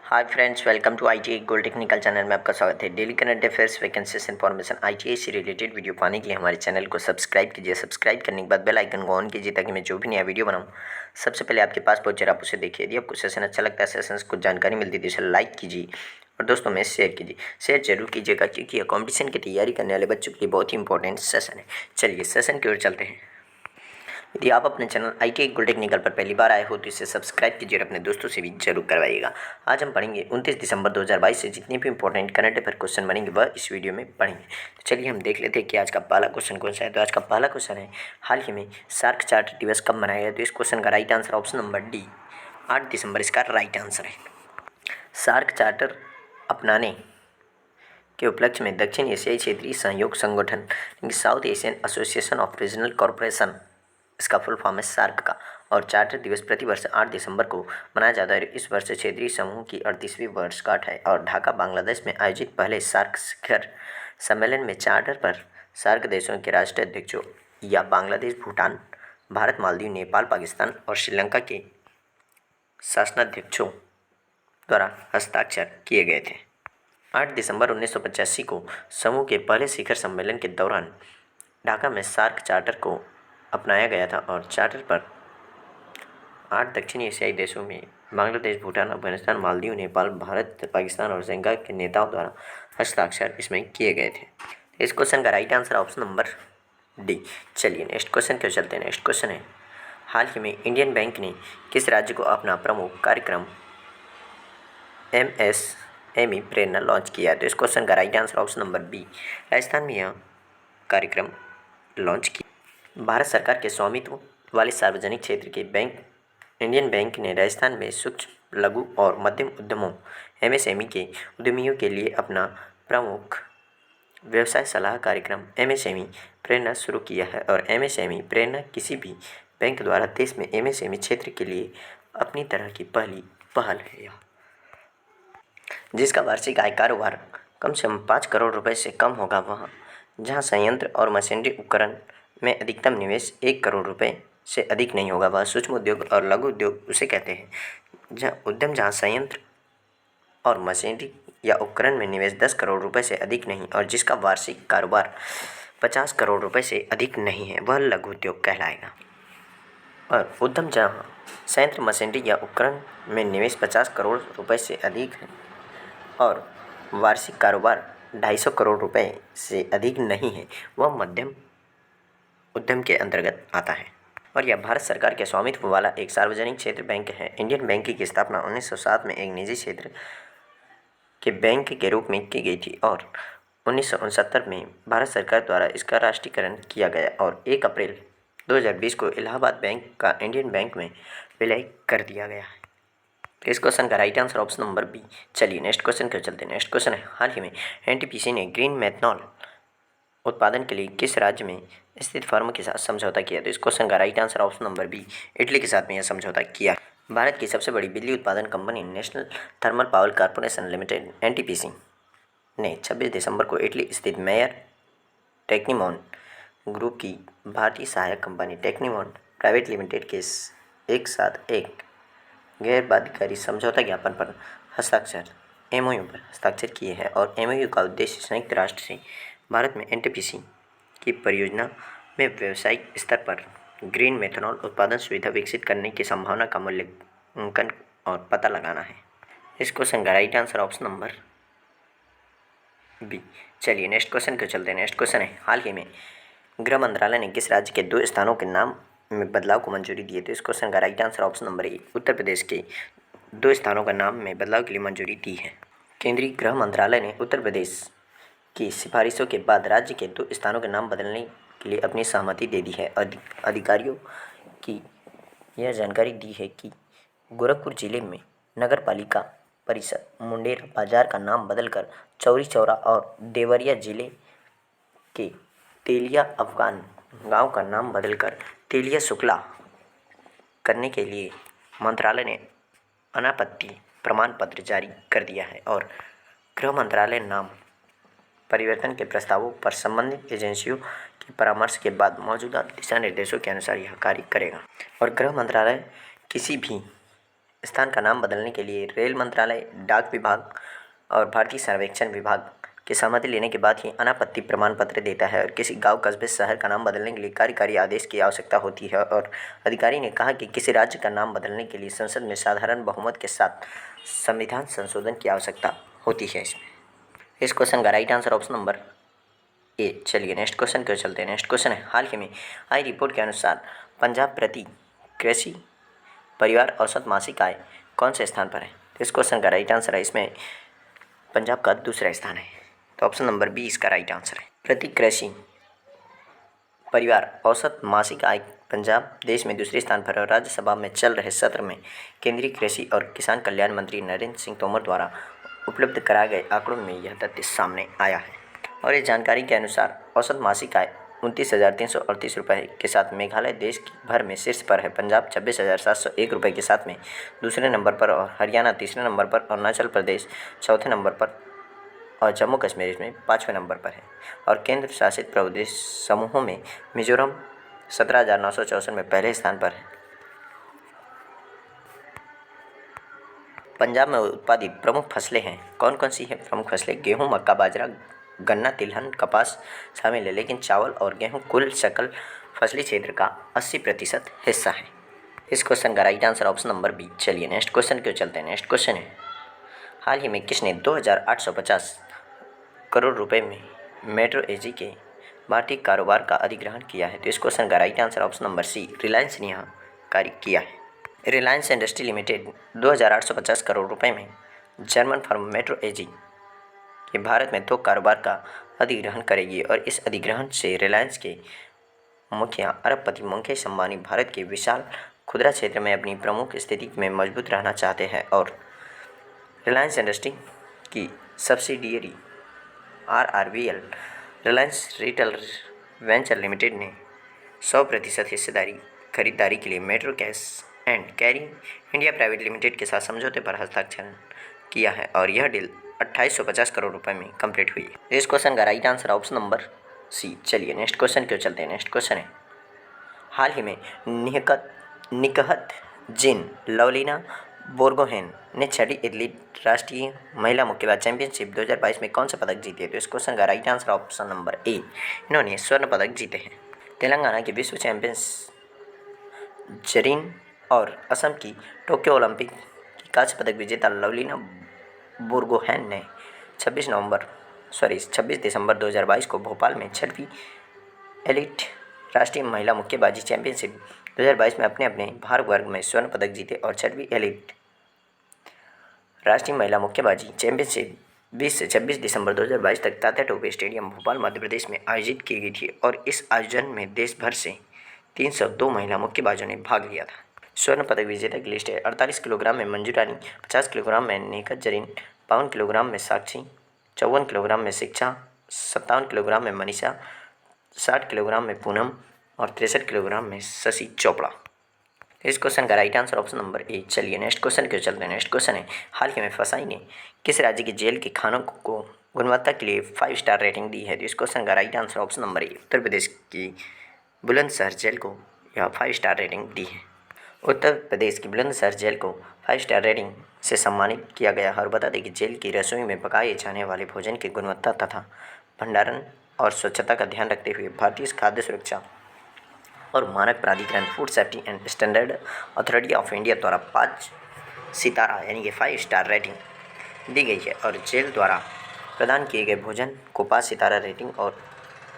Hi friends, welcome to ITI gold technical channel में आपका स्वागत है। Daily current affairs, vacancies information ITI से रिलेटेड वीडियो पाने के लिए हमारे चैनल को सब्सक्राइब कीजिए। सब्सक्राइब करने के बाद बेल आइकन को ऑन कीजिए ताकि मैं जो भी नया वीडियो बनाऊं सबसे पहले आपके पास पहुंचे, आप उसे देखिए। यदि आपको सेशन अच्छा लगता है, सेशन से कुछ जानकारी मिलती है तो इसे लाइक कीजिए और दोस्तों में शेयर कीजिए। शेयर जरूर कीजिएगा क्योंकि यह कॉम्पिटिशन की तैयारी करने वाले बच्चों के लिए बहुत ही इंपॉर्टेंट सेशन है। चलिए सेशन की ओर चलते हैं। यदि आप अपने चैनल ITI गोल्ड टेक्निकल पर पहली बार आए हो तो इसे सब्सक्राइब कीजिए और अपने दोस्तों से भी जरूर करवाइएगा। आज हम पढ़ेंगे 29 दिसंबर 2022 से जितने भी इंपॉर्टेंट करंट अफेयर क्वेश्चन बनेंगे वह इस वीडियो में पढ़ेंगे। तो चलिए हम देख लेते हैं कि आज का पहला क्वेश्चन कौन सा है। तो आज का पहला क्वेश्चन है, हाल ही में सार्क चार्टर दिवस कब मनाया गया? तो इस क्वेश्चन का right answer option number D, 8 दिसंबर इसका राइट आंसर है। सार्क चार्टर अपनाने के उपलक्ष्य में दक्षिण एशियाई क्षेत्रीय सहयोग संगठन south Asian association of regional corporation, इसका फुल फॉर्म है सार्क का, और चार्टर दिवस प्रतिवर्ष 8 दिसंबर को मनाया जाता है। इस वर्ष क्षेत्रीय समूह की 38वीं वर्षगांठ है और ढाका बांग्लादेश में आयोजित पहले सार्क शिखर सम्मेलन में चार्टर पर सार्क देशों के राष्ट्राध्यक्षों या बांग्लादेश, भूटान, भारत, मालदीव, नेपाल, पाकिस्तान और श्रीलंका के शासनाध्यक्षों द्वारा हस्ताक्षर किए गए थे। 8 दिसंबर 1985 को समूह के पहले शिखर सम्मेलन के दौरान ढाका में सार्क चार्टर को अपनाया गया था और चार्टर पर 8 दक्षिणी एशियाई देशों में बांग्लादेश, भूटान, अफगानिस्तान, मालदीव, नेपाल, भारत, पाकिस्तान और श्रीलंका के नेताओं द्वारा हस्ताक्षर इसमें किए गए थे। इस क्वेश्चन का right answer option number D. चलिए नेक्स्ट क्वेश्चन क्यों चलते हैं। नेक्स्ट क्वेश्चन है, हाल ही में इंडियन बैंक ने किस राज्य को अपना प्रमुख कार्यक्रम MSME प्रेरणा लॉन्च किया है? तो इस क्वेश्चन का right answer option number B, Rajasthan में यह कार्यक्रम लॉन्च किया। भारत सरकार के स्वामित्व वाले सार्वजनिक क्षेत्र के बैंक इंडियन बैंक ने राजस्थान में सूक्ष्म, लघु और मध्यम उद्यमों MSME के उद्यमियों के लिए अपना प्रमुख व्यवसाय सलाह कार्यक्रम MSME प्रेरणा शुरू किया है। और MSME प्रेरणा किसी भी बैंक द्वारा देश में MSME क्षेत्र के लिए अपनी तरह की पहली पहल है, जिसका वार्षिक आय कारोबार कम से कम 5 करोड़ रुपए से कम होगा, वह जहां संयंत्र और मशीनरी उपकरण में अधिकतम निवेश 1 करोड़ रुपए से अधिक नहीं होगा, वह सूक्ष्म उद्योग और लघु उद्योग उसे कहते हैं। जहां संयंत्र और मशीनरी या उपकरण में निवेश 10 करोड़ रुपए से अधिक नहीं और जिसका वार्षिक कारोबार 50 करोड़ रुपए से अधिक नहीं है, वह लघु उद्योग कहलाएगा। और उद्यम जहां संयंत्र, मशीनरी या उपकरण में निवेश 50 करोड़ रुपए से अधिक है और वार्षिक कारोबार 250 करोड़ रुपए से अधिक नहीं है, वह मध्यम उद्यम के अंतर्गत आता है। और यह भारत सरकार के स्वामित्व वाला एक सार्वजनिक क्षेत्र बैंक है। इंडियन बैंक की स्थापना 1907 में एक निजी क्षेत्र के बैंक के रूप में की गई थी और 1969 में भारत सरकार द्वारा इसका राष्ट्रीयकरण किया गया और 1 अप्रैल 2020 को इलाहाबाद बैंक का इंडियन बैंक में विलय कर दिया गया है। इस क्वेश्चन का right answer option number B. चलिए नेक्स्ट क्वेश्चन क्यों चलते हैं। नेक्स्ट क्वेश्चन है, हाल ही में NTPC ने ग्रीन मेथनॉल उत्पादन के लिए किस राज्य में स्थित फर्म के साथ समझौता किया? तो इस क्वेश्चन का right answer option number B, Italy के साथ में यह समझौता किया। भारत की सबसे बड़ी बिजली उत्पादन company national thermal power corporation limited NTPC ने 26 दिसंबर को इटली स्थित मेयर टेक्नीमोन ग्रुप की भारतीय सहायक कंपनी टेक्नीमोन प्राइवेट लिमिटेड के एक साथ एक गैर बाध्यकारी समझौता ज्ञापन पर हस्ताक्षर MOU पर हस्ताक्षर किए हैं। और MOU का उद्देश्य संयुक्त राष्ट्र से भारत में NTPC की परियोजना में व्यावसायिक स्तर पर ग्रीन मेथनॉल उत्पादन सुविधा विकसित करने की संभावना का मूल्यांकन और पता लगाना है। इस क्वेश्चन का right answer option number B. चलिए नेक्स्ट क्वेश्चन क्यों चलते हैं। नेक्स्ट क्वेश्चन है, हाल ही में गृह मंत्रालय ने किस राज्य के 2 स्थानों के नाम में बदलाव को मंजूरी दी है? तो इस क्वेश्चन का right answer option number A, Uttar Pradesh के 2 स्थानों का नाम में बदलाव के लिए मंजूरी दी है। केंद्रीय गृह मंत्रालय ने उत्तर प्रदेश की सिफारिशों के बाद राज्य के 2 स्थानों के नाम बदलने के लिए अपनी सहमति दे दी है। अधिकारियों की यह जानकारी दी है कि गोरखपुर जिले में नगर पालिका परिषद मुंडेर बाजार का नाम बदलकर चौरी चौरा और देवरिया जिले के तेलिया अफगान गांव का नाम बदलकर तेलिया शुक्ला करने के लिए मंत्रालय ने अनापत्ति प्रमाण पत्र जारी कर दिया है। और गृह मंत्रालय नाम परिवर्तन के प्रस्तावों पर संबंधित एजेंसियों के परामर्श के बाद मौजूदा दिशा निर्देशों के अनुसार यह कार्य करेगा। और गृह मंत्रालय किसी भी स्थान का नाम बदलने के लिए रेल मंत्रालय, डाक विभाग और भारतीय सर्वेक्षण विभाग की सहमति लेने के बाद ही अनापत्ति प्रमाण पत्र देता है। और किसी गांव, कस्बे, शहर का नाम बदलने के लिए कार्यकारी आदेश की आवश्यकता होती है। और अधिकारी ने कहा कि किसी राज्य का नाम बदलने के लिए संसद में साधारण बहुमत के साथ संविधान संशोधन की आवश्यकता होती है। इसमें इस क्वेश्चन का राइट आंसर ऑप्शन नंबर ए। चलिए नेक्स्ट क्वेश्चन क्यों चलते हैं। नेक्स्ट क्वेश्चन है, हाल ही में आई रिपोर्ट के अनुसार पंजाब प्रति कृषि परिवार औसत मासिक आय कौन से स्थान पर है। तो इस क्वेश्चन का राइट आंसर है, इसमें पंजाब का दूसरा स्थान है। तो ऑप्शन नंबर बी इसका राइट आंसर है। प्रति कृषि परिवार औसत मासिक आय पंजाब देश में दूसरे स्थान पर है। और राज्यसभा में चल रहे सत्र में केंद्रीय कृषि और किसान कल्याण मंत्री नरेंद्र सिंह तोमर द्वारा उपलब्ध कराए गए आंकड़ों में यह तथ्य सामने आया है। और इस जानकारी के अनुसार औसत मासिक आय 29,338 रुपये के साथ मेघालय देश भर में शीर्ष पर है। पंजाब 26,701 रुपये के साथ में दूसरे नंबर पर और हरियाणा तीसरे नंबर पर, अरुणाचल प्रदेश चौथे नंबर पर और जम्मू कश्मीर इसमें 5वें नंबर पर है। और केंद्र शासित प्रदेश समूहों में मिजोरम 17,964 में पहले स्थान पर है। पंजाब में उत्पादित प्रमुख फसलें हैं, कौन कौन सी है प्रमुख फसलें। गेहूँ, मक्का, बाजरा, गन्ना, तिलहन, कपास शामिल है, लेकिन चावल और गेहूँ कुल सकल फसली क्षेत्र का 80% हिस्सा है। इस क्वेश्चन का right answer option number B. चलिए नेक्स्ट क्वेश्चन क्यों चलते हैं। नेक्स्ट क्वेश्चन है, हाल ही में किसने 2,850 करोड़ रुपए में मेट्रो एजी के भारतीय कारोबार का अधिग्रहण किया है। तो इस क्वेश्चन का right answer option number C, Reliance ने यह कार्य किया है। रिलायंस इंडस्ट्री लिमिटेड 2,850 करोड़ रुपए में जर्मन फर्म मेट्रो एजी के भारत में 2 कारोबार का अधिग्रहण करेगी। और इस अधिग्रहण से रिलायंस के मुखिया अरबपति मुकेश अंबानी भारत के विशाल खुदरा क्षेत्र में अपनी प्रमुख स्थिति में मजबूत रहना चाहते हैं। और रिलायंस इंडस्ट्री की subsidiary RRVL Reliance retail venture limited ने 100% हिस्सेदारी खरीदारी के लिए metro cash and carry India private limited के साथ समझौते पर हस्ताक्षर किया है। और यह डील 2,850 करोड़ रुपए में कंप्लीट हुई है। इस क्वेश्चन का right answer option number C. चलिए नेक्स्ट क्वेश्चन क्यों चलते हैं। नेक्स्ट क्वेश्चन है, हाल ही में निकहत जिन लवलीना बोर्गोहेन ने छठी एथलीट राष्ट्रीय महिला मुक्केबाज चैंपियनशिप 2022 में कौन सा पदक जीते हैं। तो इस क्वेश्चन का राइट आंसर ऑप्शन नंबर ए, इन्होंने स्वर्ण पदक जीते हैं। तेलंगाना की विश्व चैंपियंस जरीन और असम की टोक्यो ओलंपिक की कांस्य पदक विजेता लवलीना बोर्गोहेन ने 26 दिसंबर 2022 को भोपाल में छठवीं एलिट राष्ट्रीय महिला मुक्केबाजी चैंपियनशिप 2022 में अपने अपने भार वर्ग में स्वर्ण पदक जीते। और छठवीं एलिट राष्ट्रीय महिला मुक्केबाजी चैंपियनशिप 20 से 26 दिसंबर 2022 तक तात्या टोपे स्टेडियम भोपाल मध्य प्रदेश में आयोजित की गई थी। और इस आयोजन में देश भर से 302 महिला मुक्केबाजों ने भाग लिया था। स्वर्ण पदक विजेता की लिस्ट है, 48 किलोग्राम में मंजू रानी, 50 किलोग्राम में निकहत जरीन, 52 किलोग्राम में साक्षी, 54 किलोग्राम में शिक्षा, 57 किलोग्राम में मनीषा, 60 किलोग्राम में पूनम और 63 किलोग्राम में शशि चोपड़ा। इस क्वेश्चन का राइट आंसर ऑप्शन नंबर ए। चलिए नेक्स्ट क्वेश्चन क्यों चलते हैं। नेक्स्ट क्वेश्चन है, हाल ही में फसाई ने किस राज्य की जेल के खानों को गुणवत्ता के लिए 5 स्टार रेटिंग दी है। तो इस क्वेश्चन का right answer option number A, Uttar Pradesh की बुलंदशहर जेल को यह 5 स्टार रेटिंग दी है। उत्तर प्रदेश की बुलंदशहर जेल को 5 स्टार रेटिंग से सम्मानित किया गया है। और बता दें कि जेल की रसोई में पकाए जाने वाले भोजन की गुणवत्ता तथा भंडारण और स्वच्छता का ध्यान रखते हुए भारतीय खाद्य सुरक्षा और मानक प्राधिकरण food safety and standard authority of India द्वारा 5 सितारा यानी कि 5 स्टार रेटिंग दी गई है। और जेल द्वारा प्रदान किए गए भोजन को 5 सितारा रेटिंग और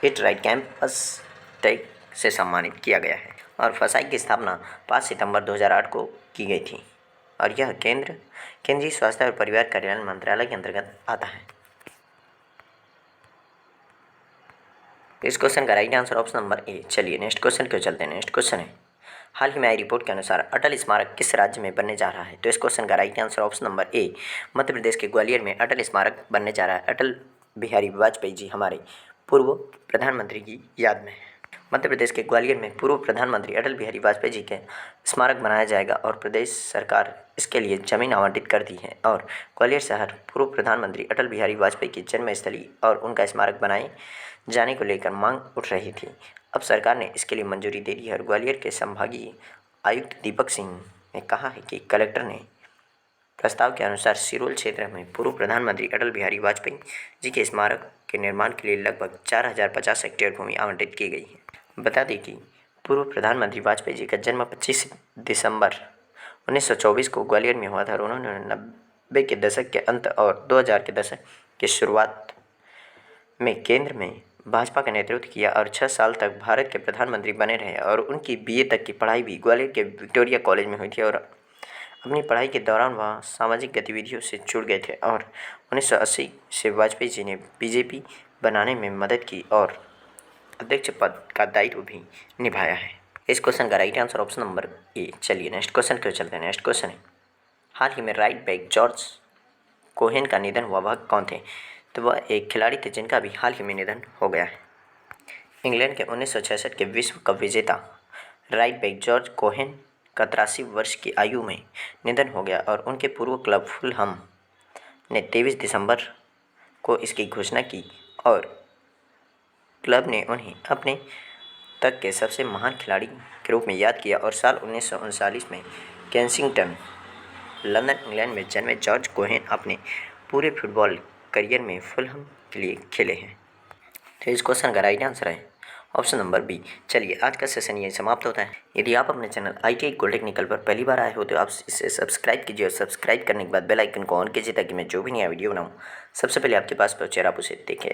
इट राइट कैंपस टैग से सम्मानित किया गया है। और फसाई की स्थापना 5 सितंबर 2008 को की गई थी। और यह केंद्रीय स्वास्थ्य और परिवार कल्याण मंत्रालय के अंतर्गत आता है। इस क्वेश्चन का राइट आंसर ऑप्शन नंबर ए। चलिए नेक्स्ट क्वेश्चन क्यों चलते हैं। नेक्स्ट क्वेश्चन है, हाल ही में आई रिपोर्ट के अनुसार अटल स्मारक किस राज्य में बनने जा रहा है। तो इस क्वेश्चन का right answer option number A, Madhya Pradesh के ग्वालियर में अटल स्मारक बनने जा रहा है। अटल बिहारी वाजपेयी जी हमारे पूर्व प्रधानमंत्री की याद में मध्य प्रदेश के ग्वालियर में पूर्व प्रधानमंत्री अटल बिहारी वाजपेयी जी के स्मारक बनाया जाएगा। और प्रदेश सरकार इसके लिए जमीन आवंटित कर दी है। और ग्वालियर शहर पूर्व प्रधानमंत्री अटल बिहारी वाजपेयी की जन्मस्थली और उनका स्मारक बनाए जाने को लेकर मांग उठ रही थी। अब सरकार ने इसके लिए मंजूरी दे दी है। और ग्वालियर के संभागीय आयुक्त दीपक सिंह ने कहा है कि कलेक्टर ने प्रस्ताव के अनुसार सिरोल क्षेत्र में पूर्व प्रधानमंत्री अटल बिहारी वाजपेयी जी के स्मारक के निर्माण के लिए लगभग 4050 हेक्टेयर भूमि आवंटित की गई है। बता दें कि पूर्व प्रधानमंत्री वाजपेयी जी का जन्म 25 दिसंबर 1924 को ग्वालियर में हुआ था और उन्होंने 90 के दशक के अंत और 2000 के दशक की शुरुआत में केंद्र में भाजपा का नेतृत्व किया और 6 साल तक भारत के प्रधानमंत्री बने रहे और उनकी बीए तक की पढ़ाई भी ग्वालियर के विक्टोरिया कॉलेज में हुई थी और अपनी पढ़ाई के दौरान वह सामाजिक गतिविधियों से जुड़ गए थे और 1980 से वाजपेयी जी ने बीजेपी बनाने में मदद की और अध्यक्ष पद का दायित्व भी निभाया है। इस क्वेश्चन का राइट आंसर ऑप्शन नंबर ए। चलिए नेक्स्ट क्वेश्चन क्यों चलते हैं। नेक्स्ट क्वेश्चन है, हाल ही में राइट बैक जॉर्ज कोहेन का निधन हुआ, वह कौन थे? तो वह एक खिलाड़ी थे जिनका भी हाल ही में निधन हो गया है। इंग्लैंड के 1966 के विश्व कप विजेता राइट बैक जॉर्ज कोहेन का 83 वर्ष की आयु में निधन हो गया और उनके पूर्व क्लब फुलहम ने 23 दिसंबर को इसकी घोषणा की और क्लब ने उन्हें अपने तक के सबसे महान खिलाड़ी के रूप में याद किया और साल 1939 में केंसिंगटन लंदन इंग्लैंड में जन्मे जॉर्ज कोहेन अपने पूरे फुटबॉल करियर में फुलहम के लिए खेले हैं। तो इस क्वेश्चन का राइट आंसर है ऑप्शन नंबर बी। चलिए आज का सेशन यही समाप्त होता है। यदि आप अपने चैनल ITI गोल्ड टेक्निकल पर पहली बार आए हो तो आप इसे सब्सक्राइब कीजिए और सब्सक्राइब करने के बाद बेल आइकन को ऑन कीजिए ताकि मैं जो भी नया वीडियो बनाऊँ सबसे पहले आपके पास पहुँचे और आप उसे देखें।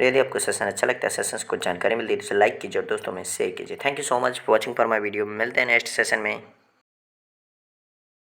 यदि आपको सेशन अच्छा लगता है, सेशन को जानकारी मिलती है तो लाइक कीजिए और दोस्तों में शेयर कीजिए। Thank you so much for watching for my video. मिलते हैं नेक्स्ट सेशन में।